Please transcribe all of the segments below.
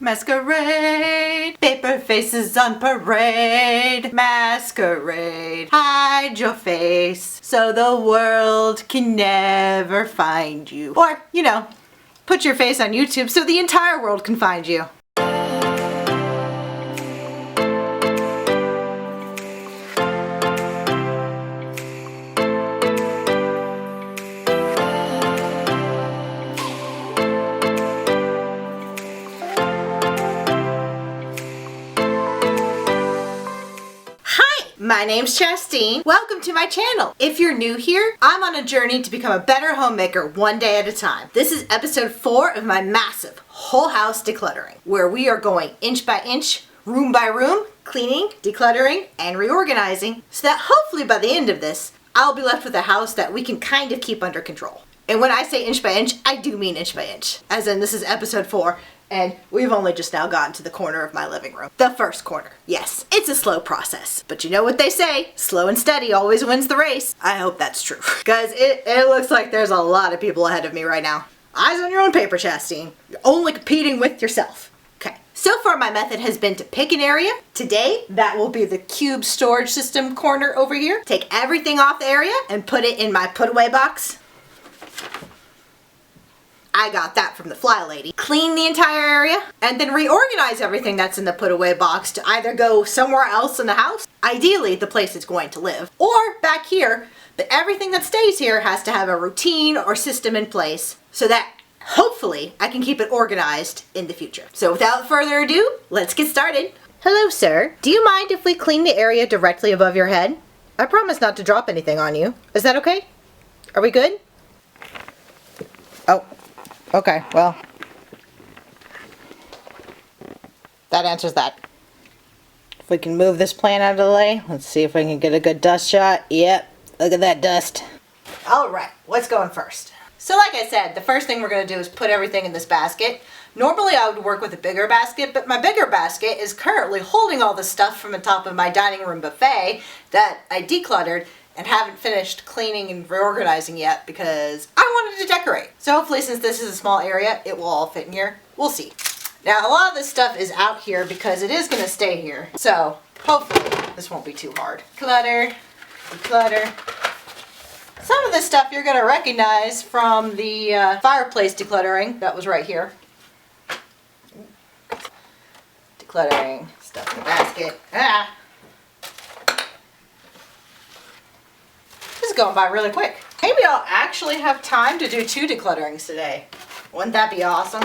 Masquerade, paper faces on parade. Masquerade, hide your face so the world can never find you. Or, put your face on YouTube so the entire world can find you. My name's Chastine. Welcome to my channel. If you're new here, I'm on a journey to become a better homemaker one day at a time. This is episode 4 of my massive whole house decluttering, where we are going inch by inch, room by room, cleaning, decluttering, and reorganizing, so that hopefully by the end of this, I'll be left with a house that we can kind of keep under control. And when I say inch by inch, I do mean inch by inch. As in, this is episode 4, and we've only just now gotten to the corner of my living room. The first corner. Yes, it's a slow process. But you know what they say, slow and steady always wins the race. I hope that's true. Guys, it looks like there's a lot of people ahead of me right now. Eyes on your own paper, Chastine. You're only competing with yourself. Okay, so far my method has been to pick an area. Today, that will be the cube storage system corner over here. Take everything off the area and put it in my put away box. I got that from the Fly Lady. Clean the entire area and then reorganize everything that's in the put away box to either go somewhere else in the house, ideally the place it's going to live, or back here, but everything that stays here has to have a routine or system in place so that hopefully I can keep it organized in the future. So without further ado, let's get started. Hello, sir. Do you mind if we clean the area directly above your head? I promise not to drop anything on you. Is that okay? Are we good? Oh. Okay, well, that answers that. If we can move this plant out of the way, let's see if we can get a good dust shot. Yep, look at that dust. All right, what's going first? So like I said, the first thing we're going to do is put everything in this basket. Normally I would work with a bigger basket, but my bigger basket is currently holding all the stuff from the top of my dining room buffet that I decluttered and haven't finished cleaning and reorganizing yet because I wanted to decorate. So hopefully, since this is a small area, it will all fit in here. We'll see. Now a lot of this stuff is out here because it is going to stay here. So hopefully this won't be too hard. Clutter, declutter. Some of this stuff you're going to recognize from the fireplace decluttering that was right here. Decluttering, stuff in the basket. This is going by really quick. Maybe I'll actually have time to do 2 declutterings today. Wouldn't that be awesome?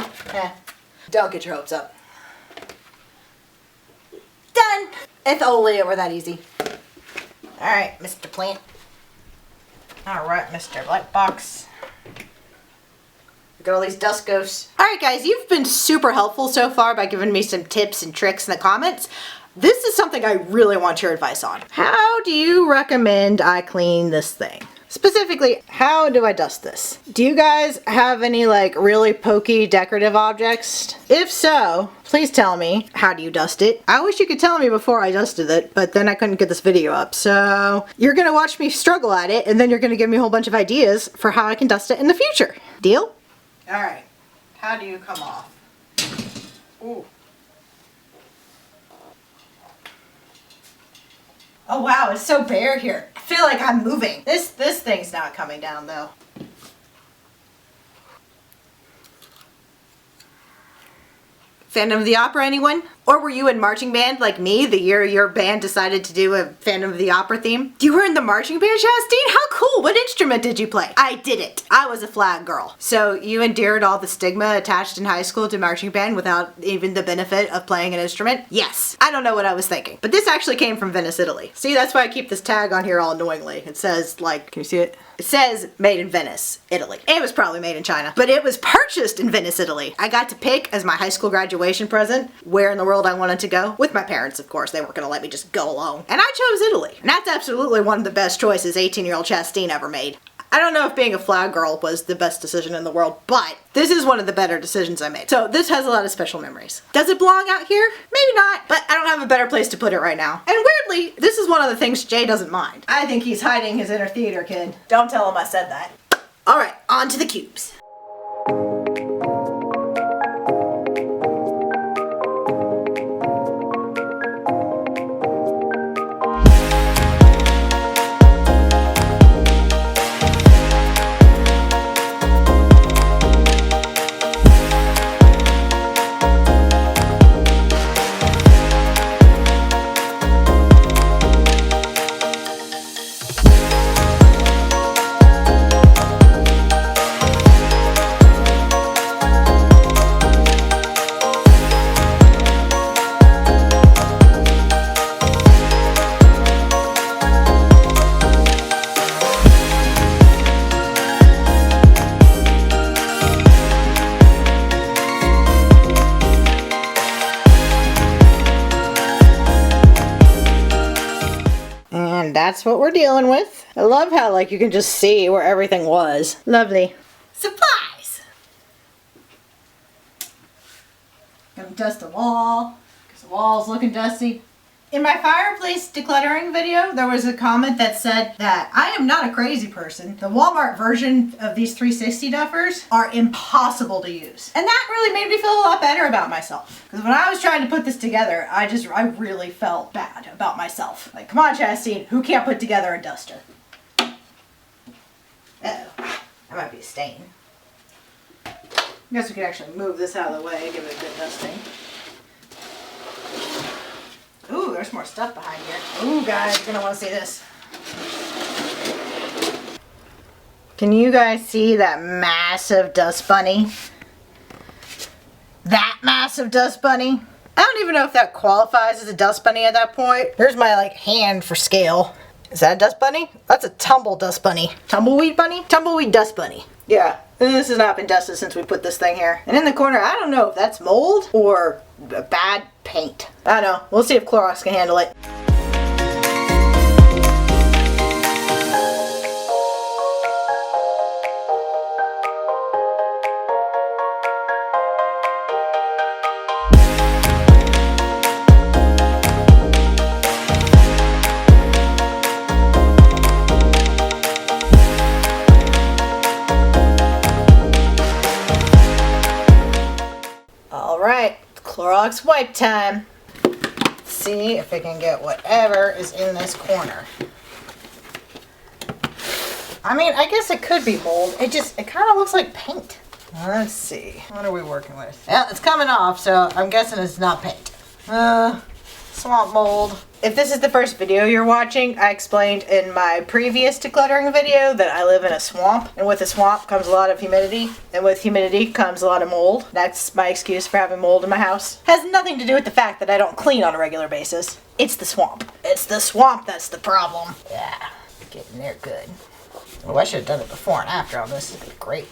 Don't get your hopes up. Done! If only it were that easy. Alright, Mr. Plant. Alright, Mr. Lightbox. Look at all these dust ghosts. Alright guys, you've been super helpful so far by giving me some tips and tricks in the comments. This is something I really want your advice on. How do you recommend I clean this thing? Specifically, how do I dust this? Do you guys have any really pokey decorative objects? If so, please tell me, how do you dust it? I wish you could tell me before I dusted it, but then I couldn't get this video up. So you're gonna watch me struggle at it, and then you're gonna give me a whole bunch of ideas for how I can dust it in the future. Deal? All right, how do you come off? Ooh. Oh wow, it's so bare here. I feel like I'm moving. This thing's not coming down though. Phantom of the Opera, anyone? Or were you in marching band like me the year your band decided to do a Phantom of the Opera theme? You were in the marching band, Chastine? How cool! What instrument did you play? I did it. I was a flag girl. So you endured all the stigma attached in high school to marching band without even the benefit of playing an instrument? Yes. I don't know what I was thinking. But this actually came from Venice, Italy. See, that's why I keep this tag on here all annoyingly. It says, can you see it? It says made in Venice, Italy. It was probably made in China, but it was purchased in Venice, Italy. I got to pick as my high school graduation present where in the world I wanted to go. With my parents, of course. They weren't gonna let me just go alone. And I chose Italy. And that's absolutely one of the best choices 18-year-old Chastine ever made. I don't know if being a flag girl was the best decision in the world, but this is one of the better decisions I made. So this has a lot of special memories. Does it belong out here? Maybe not, but I don't have a better place to put it right now. And weirdly, this is one of the things Jay doesn't mind. I think he's hiding his inner theater kid. Don't tell him I said that. All right, on to the cubes. that's what we're dealing with. I love how like you can just see where everything was. Lovely. Supplies. Gonna dust the wall because the wall's looking dusty. In my fireplace decluttering video, there was a comment that said that I am not a crazy person. The Walmart version of these 360 duffers are impossible to use. And that really made me feel a lot better about myself. Because when I was trying to put this together, I really felt bad about myself. Like, come on, Chastine, who can't put together a duster? Uh-oh, that might be a stain. I guess we could actually move this out of the way, give it a good dusting. Ooh, there's more stuff behind here. Ooh, guys, you're gonna want to see this. Can you guys see that massive dust bunny? That massive dust bunny? I don't even know if that qualifies as a dust bunny at that point. Here's my like hand for scale. Is that a dust bunny? That's a tumble dust bunny. Tumbleweed bunny? Tumbleweed dust bunny. Yeah, this has not been dusted since we put this thing here. And in the corner, I don't know if that's mold or bad paint. I don't know. We'll see if Clorox can handle it. Alright, Clorox wipe time. Let's see if we can get whatever is in this corner. I mean, I guess it could be mold. It kind of looks like paint. Let's see. What are we working with? Yeah, it's coming off, so I'm guessing it's not paint. Swamp mold. If this is the first video you're watching, I explained in my previous decluttering video that I live in a swamp, and with a swamp comes a lot of humidity, and with humidity comes a lot of mold. That's my excuse for having mold in my house. Has nothing to do with the fact that I don't clean on a regular basis. It's the swamp. It's the swamp that's the problem. Yeah, getting there good. Oh, I should have done it before and after all this. This would be great.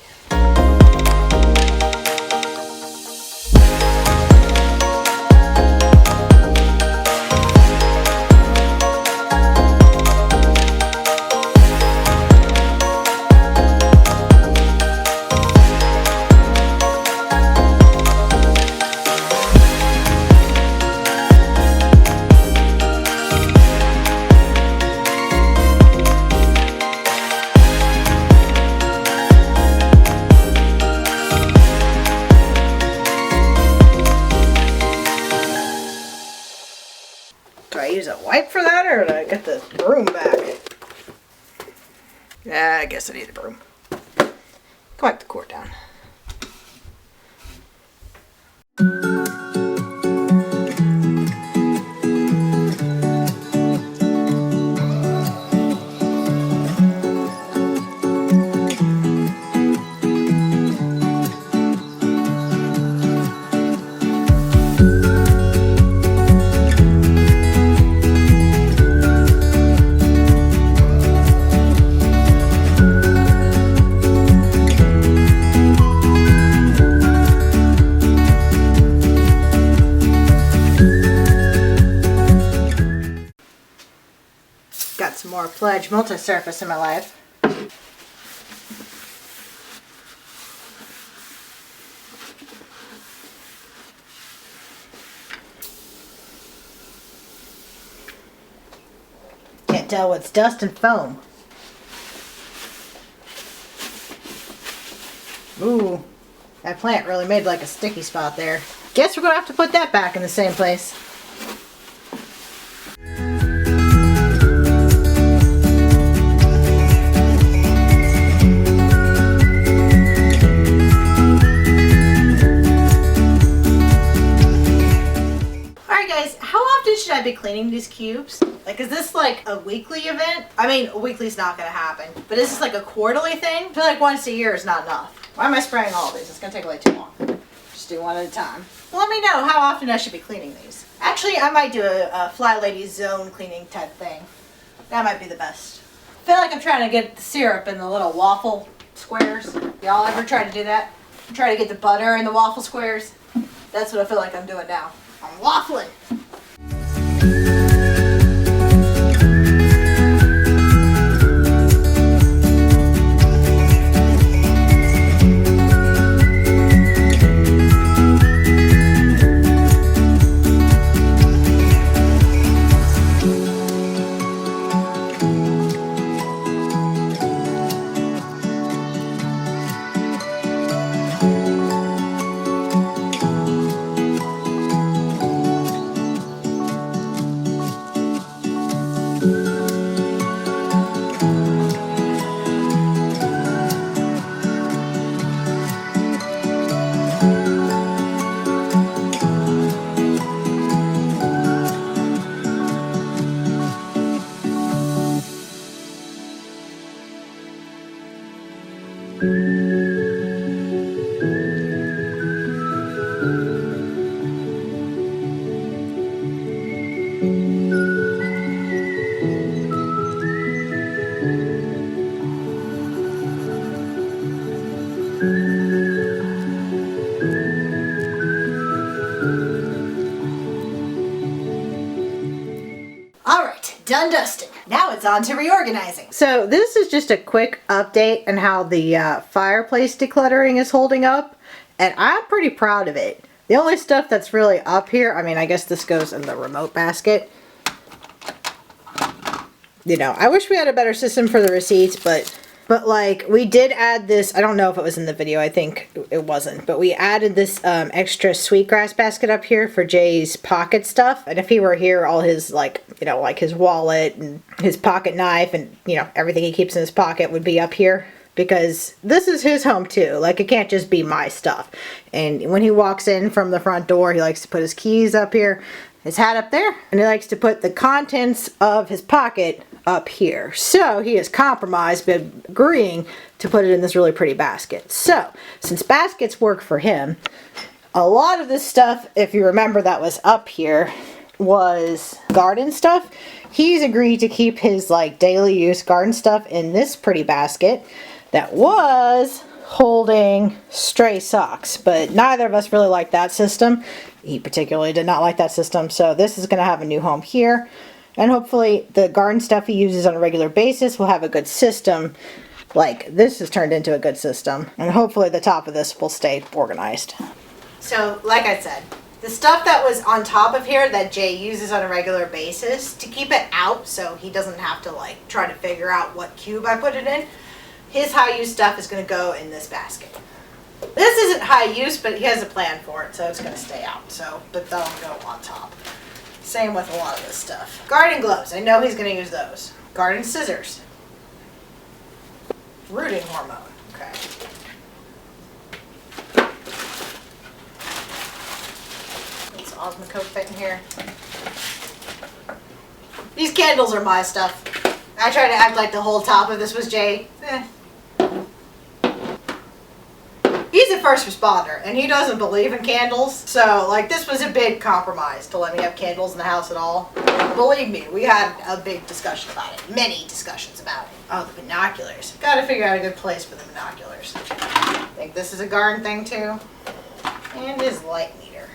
Do I use a wipe for that, or do I get the broom back? Yeah, I guess I need a broom. Collect the cord down. Got some more Pledge multi-surface in my life. Can't tell what's dust and foam. Ooh, that plant really made like a sticky spot there. Guess we're gonna have to put that back in the same place. Should I be cleaning these cubes? Like, is this like a weekly event? I mean, a weekly's not gonna happen, but is this like a quarterly thing? I feel like once a year is not enough. Why am I spraying all of these? It's gonna take way too long. Just do one at a time. Let me know how often I should be cleaning these. Actually, I might do a Fly Lady zone cleaning type thing. That might be the best. I feel like I'm trying to get the syrup in the little waffle squares. Y'all ever try to do that? Try to get the butter in the waffle squares? That's what I feel like I'm doing now. I'm waffling. Done dusting. Now it's on to reorganizing. So this is just a quick update on how the fireplace decluttering is holding up, and I'm pretty proud of it. The only stuff that's really up here, I mean, I guess this goes in the remote basket. You know, I wish we had a better system for the receipts, but like, we did add this, I don't know if it was in the video, I think it wasn't, but we added this extra sweetgrass basket up here for Jay's pocket stuff. And if he were here, all his, like, you know, like his wallet and his pocket knife and, you know, everything he keeps in his pocket would be up here. Because this is his home too. Like, it can't just be my stuff. And when he walks in from the front door, he likes to put his keys up here, his hat up there, and he likes to put the contents of his pocket up here. So he has compromised by agreeing to put it in this really pretty basket. So since baskets work for him, a lot of this stuff, if you remember, that was up here was garden stuff. He's agreed to keep his like daily use garden stuff in this pretty basket that was holding stray socks, but neither of us really liked that system. He particularly did not like that system, so this is going to have a new home here. And hopefully the garden stuff he uses on a regular basis will have a good system. Like, this has turned into a good system. And hopefully the top of this will stay organized. So, like I said, the stuff that was on top of here that Jay uses on a regular basis, to keep it out so he doesn't have to, like, try to figure out what cube I put it in, his high-use stuff is going to go in this basket. This isn't high use, but he has a plan for it, so it's going to stay out. So, but that'll go on top. Same with a lot of this stuff. Garden gloves, I know he's going to use those. Garden scissors. Rooting hormone, okay. This Osmocote fit in here. These candles are my stuff. I tried to act like the whole top of this was Jay. He's a first responder, and he doesn't believe in candles, so, like, this was a big compromise to let me have candles in the house at all. Believe me, we had a big discussion about it. Many discussions about it. Oh, the binoculars. Gotta figure out a good place for the binoculars. I think this is a garden thing, too. And his light meter.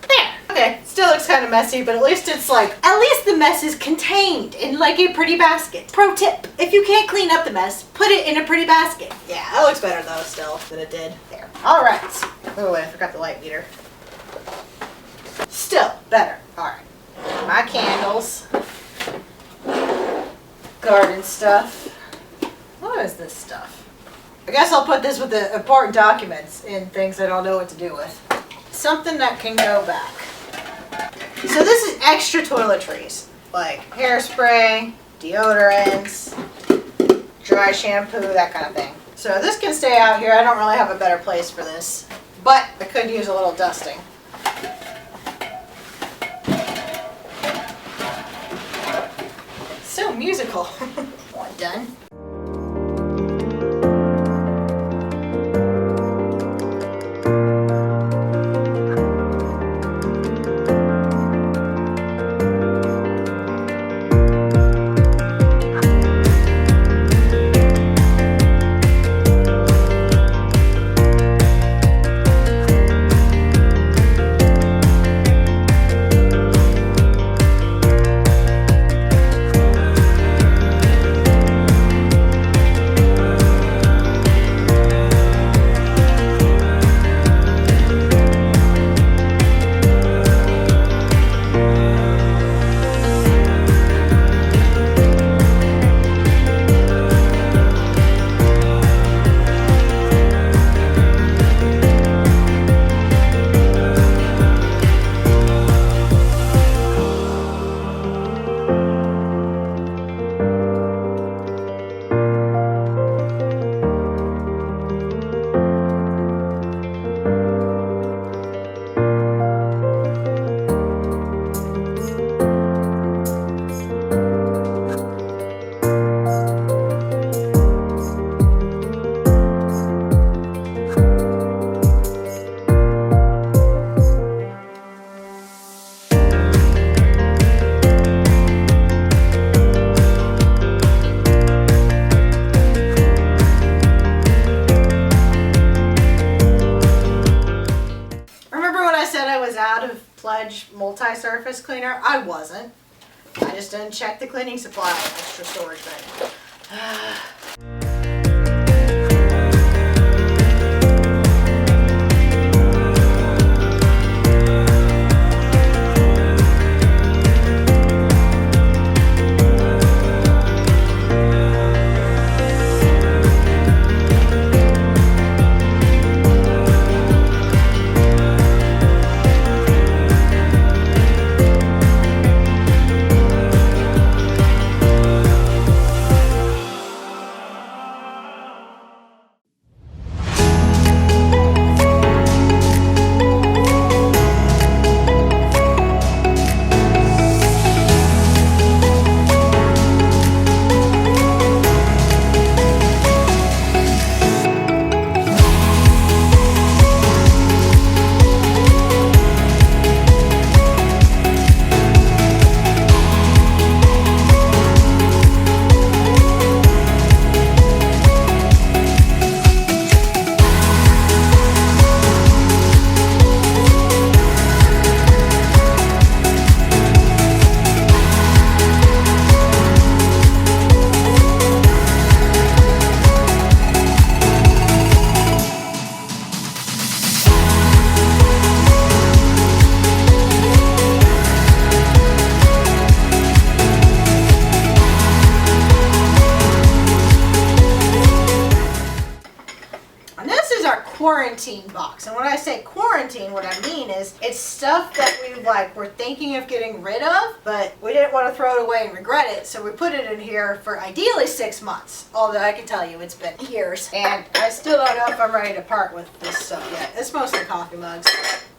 There! Okay, still looks kind of messy, but at least it's like, at least the mess is contained in, like, a pretty basket. Pro tip, if you can't clean up the mess, put it in a pretty basket. Yeah, that looks better, though, still, than it did. There. All right. Oh, wait, I forgot the light meter. Still better. All right. My candles. Garden stuff. What is this stuff? I guess I'll put this with the important documents and things I don't know what to do with. Something that can go back. So this is extra toiletries. Like hairspray, deodorants, dry shampoo, that kind of thing. So this can stay out here. I don't really have a better place for this, but I could use a little dusting. So musical. One done. multi-surface cleaner. I wasn't. I just didn't check the cleaning supply extra storage bin. Quarantine box. And when I say quarantine, what I mean is it's stuff that we're thinking of getting rid of, but we didn't want to throw it away and regret it, so we put it in here for ideally 6 months. Although I can tell you it's been years, and I still don't know if I'm ready to part with this stuff yet. It's mostly coffee mugs.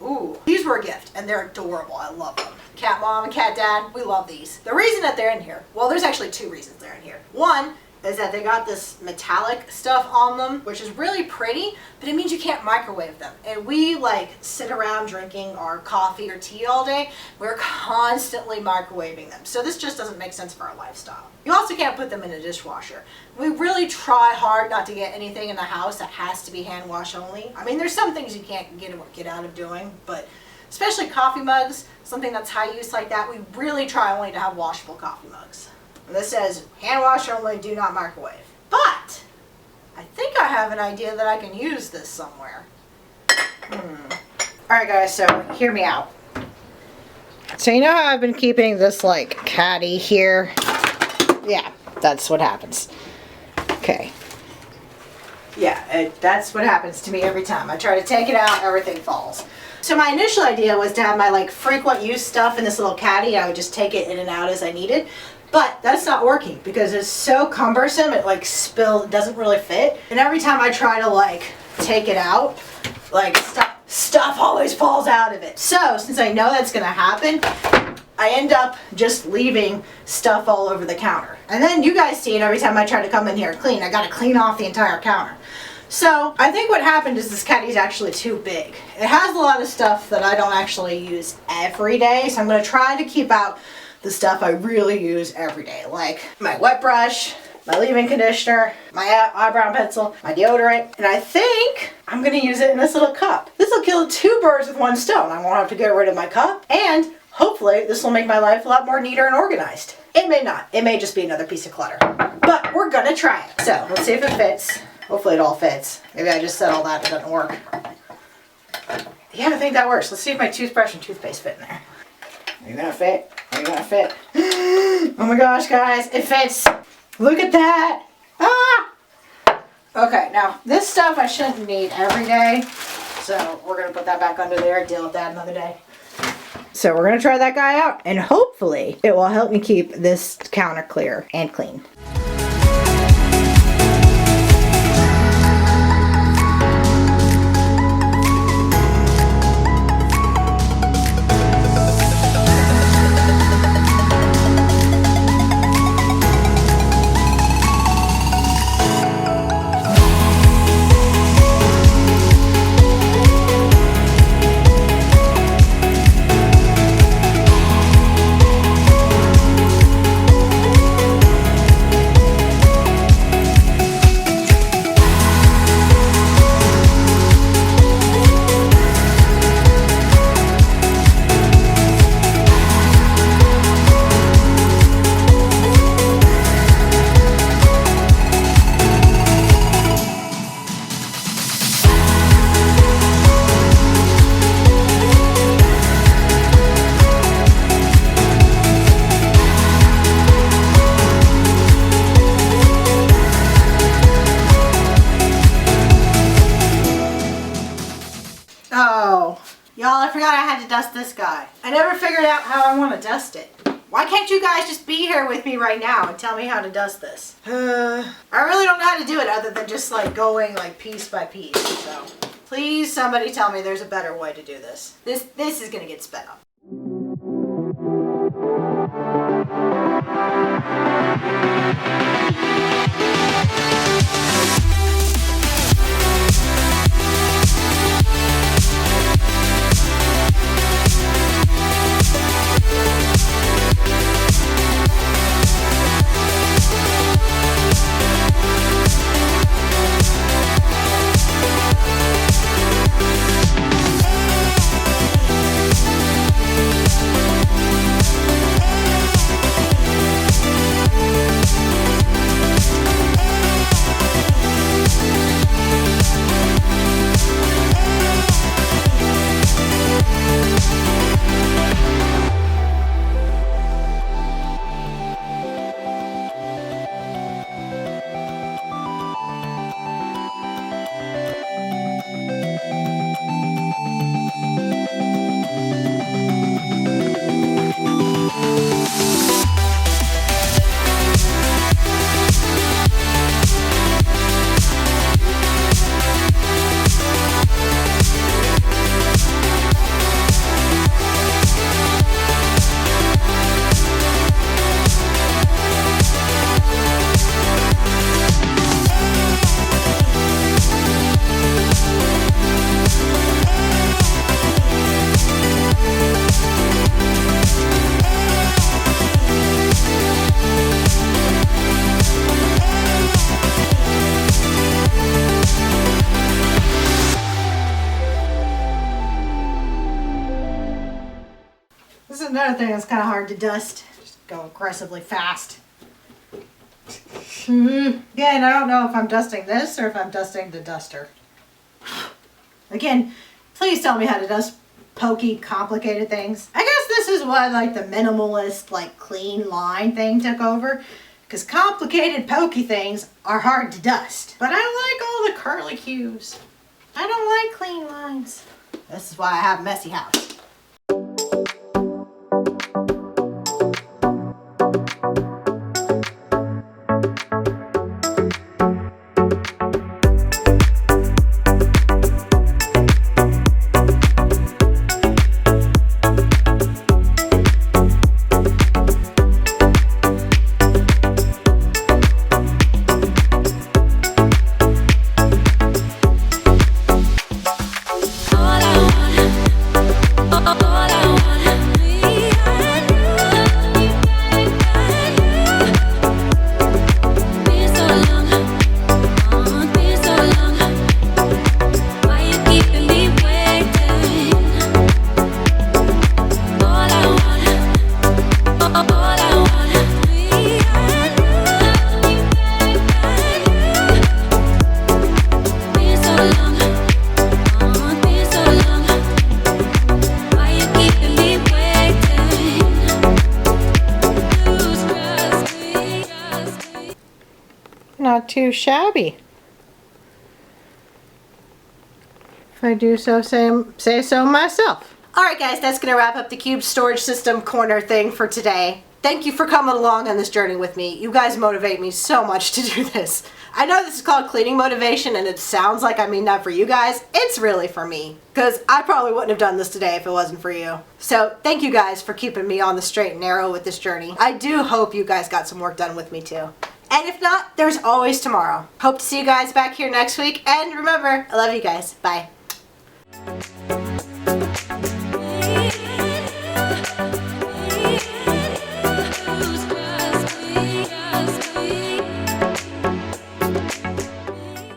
Ooh, these were a gift, and they're adorable. I love them. Cat mom and cat dad, we love these. The reason that they're in here, well, there's actually 2 reasons they're in here. One is that they got this metallic stuff on them, which is really pretty, but it means you can't microwave them. And we sit around drinking our coffee or tea all day. We're constantly microwaving them. So this just doesn't make sense for our lifestyle. You also can't put them in a dishwasher. We really try hard not to get anything in the house that has to be hand wash only. I mean, there's some things you can't get out of doing, but especially coffee mugs, something that's high use like that, we really try only to have washable coffee mugs. And this says, hand wash only, do not microwave. But I think I have an idea that I can use this somewhere. Alright guys, so hear me out. So you know how I've been keeping this caddy here? Yeah, that's what happens. Okay. Yeah, that's what happens to me every time. I try to take it out, everything falls. So my initial idea was to have my frequent use stuff in this little caddy. I would just take it in and out as I needed. But that's not working because it's so cumbersome, it it doesn't really fit. And every time I try to take it out, stuff always falls out of it. So since I know that's gonna happen, I end up just leaving stuff all over the counter. And then you guys see it every time I try to come in here and clean. I gotta clean off the entire counter. So I think what happened is this caddy is actually too big. It has a lot of stuff that I don't actually use every day, so I'm gonna try to keep out the stuff I really use every day, like my wet brush, my leave-in conditioner, my eyebrow pencil, my deodorant, and I think I'm gonna use it in this little cup. This will kill 2 birds with 1 stone. I won't have to get rid of my cup, and hopefully this will make my life a lot more neater and organized. It may not. It may just be another piece of clutter, but we're gonna try it. So let's see if it fits. Hopefully it all fits. Maybe I just said all that, it doesn't work. Yeah, I think that works. Let's see if my toothbrush and toothpaste fit in there. Are you gonna fit? Are you gonna fit? Oh my gosh, guys, it fits. Look at that. Ah! Okay, now this stuff I shouldn't need every day, so we're gonna put that back under there, deal with that another day. So we're gonna try that guy out, and hopefully it will help me keep this counter clear and clean. dust this guy? I never figured out how I want to dust it. Why can't you guys just be here with me right now and tell me how to dust this? I really don't know how to do it other than just like going like piece by piece. So please somebody tell me there's a better way to do this. This is gonna get sped up. This is another thing that's kind of hard to dust. Just go aggressively fast. Again, I don't know if I'm dusting this or if I'm dusting the duster. Again, please tell me how to dust pokey, complicated things. I guess this is why like the minimalist, like clean line thing took over. Because complicated, pokey things are hard to dust. But I like all the curly cues. I don't like clean lines. This is why I have a messy house. Not too shabby, if I do so say so myself. Alright guys, that's going to wrap up the cube storage system corner thing for today. Thank you for coming along on this journey with me. You guys motivate me so much to do this. I know this is called cleaning motivation and it sounds like I mean that for you guys. It's really for me, because I probably wouldn't have done this today if it wasn't for you. So thank you guys for keeping me on the straight and narrow with this journey. I do hope you guys got some work done with me too. And if not, there's always tomorrow. Hope to see you guys back here next week. And remember, I love you guys. Bye.